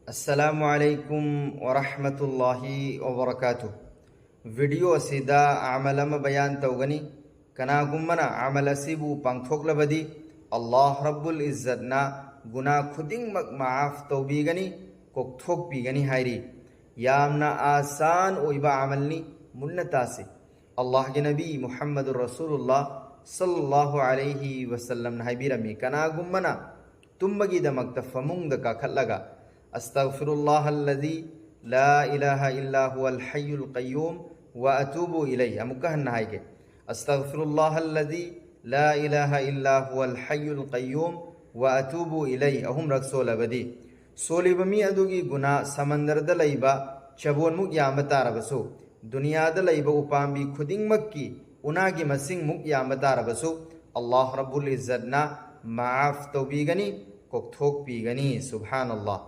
अस्सलामुअलैकुम वरहमतुल्लाहि वबरकातुह। वीडियो असिदा अमल अमा बयान तौगनी। कनागुम्मना अमल असिबु पांगथोक्लबदी अल्लाह रब्बुल इज्जतना गुना खुदिंगमक माफ तौबीगनी कोक्थोकपीगनी हायरी। यामना आसान ओइबा अमलनी मुन्नतासे अल्लाह के नबी मुहम्मदुर रसूलुल्लाह सल्लल्लाहु अलैहि वसल्लम हायबिरमी कनागुम्मना तुम्बगीदमक्त फमुंगद काखल्लगा अस्तगफिरुल्लाहल्लज़ी ला इलाहा इल्ला हुवल हय्युल क़य्यूम व अतूबु इलैहि। अमुकहन हायके अस्तगफिरुल्लाहल्लज़ी ला इलाहा इल्ला हुवल हय्युल क़य्यूम व अतूबु इलैहि अहुम रक्सोलबदी। सोलिबमी अदुगी गुना समंदरद लैबा चबोनमुक याम तारबसु दुनियाद लैबा उपांबी खुदिंगमक्की उनागी मसिंगमुक याम तारबसु अल्लाह रब्बुल इज्जतना माफ तौबीगनी कोक्थोकपीगनी। सुब्हानल्लाह।